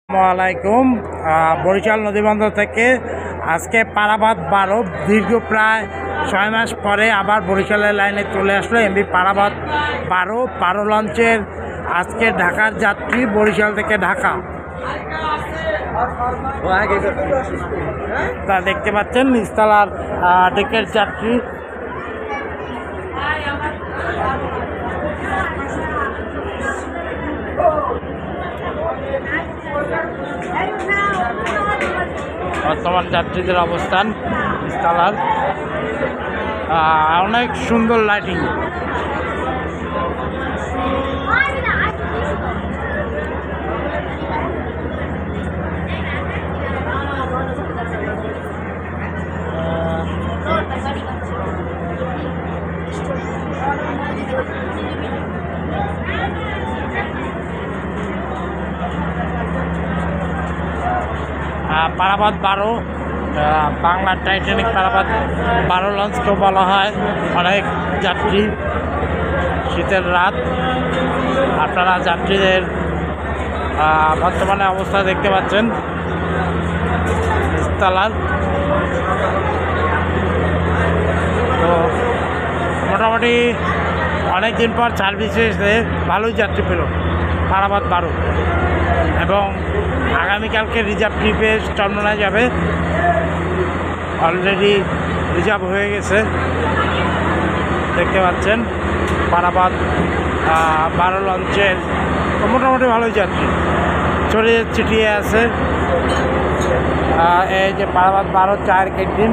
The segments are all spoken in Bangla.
আসসালামাইকুম। বরিশাল নদীবন্দর থেকে আজকে পারাবাদ 12 দীর্ঘ প্রায় 6 মাস পরে আবার বরিশালের লাইনে চলে আসলো এমভি পারাবাদ 12 লঞ্চের আজকে ঢাকার যাত্রী বরিশাল থেকে ঢাকা। তা দেখতে পাচ্ছেন নিচতলার ডেকের যাত্রী। বর্তমান যাত্রীদের অবস্থান নিচতলার, অনেক সুন্দর লাইটিং। পারাবাদ 12 বাংলার টাইটানিক পারাবাদ 12 লঞ্চকেও বলা হয়। অনেক যাত্রী, শীতের রাত। আপনারা যাত্রীদের বর্তমানে অবস্থা দেখতে পাচ্ছেন নিচতলার। তো মোটামুটি অনেক দিন পর সার্ভিসে এসে ভালোই যাত্রী পেল পারাবাদ 12, এবং আগামীকালকে রিজার্ভ ট্রিপে চন্দ্রনায় যাবে। অলরেডি রিজার্ভ হয়ে গেছে, দেখতে পাচ্ছেন পারাবাদ 12 লঞ্চের মোটামুটি ভালোই যাত্রী ছড়িয়ে ছিটিয়ে আছে। এই যে পারাবাদ 12 চায়ের ক্যান্টিন,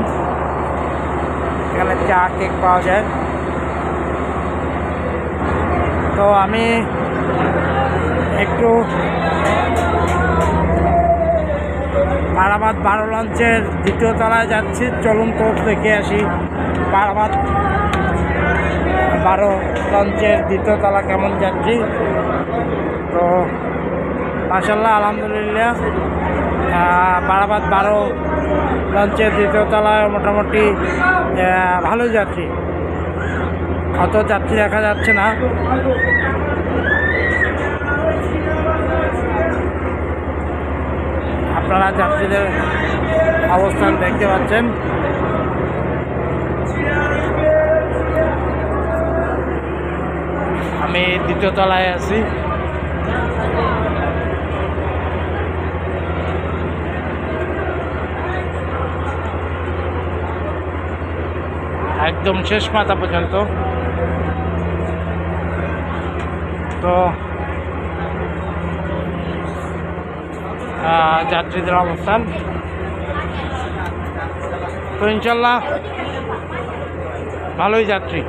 এখানে চা কেক পাওয়া যায়। তো আমি একটু পারাবাদ 12 লঞ্চের দ্বিতীয় তলায় যাচ্ছি, চলুন তো দেখে আসি পারাবাদ 12 লঞ্চের দ্বিতীয় তলা কেমন যাচ্ছি। তো মাশাআল্লাহ আলহামদুলিল্লাহ, পারাবাদ 12 লঞ্চের দ্বিতীয় তলায় মোটামুটি ভালোই যাত্রী, অত যাত্রী দেখা যাচ্ছে না। আপনারা যাত্রীদের অবস্থান দেখতে পাচ্ছেন। আমি দ্বিতীয় তলায় আছি। একদম শেষ মাথা পর্যন্ত। তো যাত্রীদের অবস্থান, তো ইনশাল্লাহ ভালোই যাত্রী।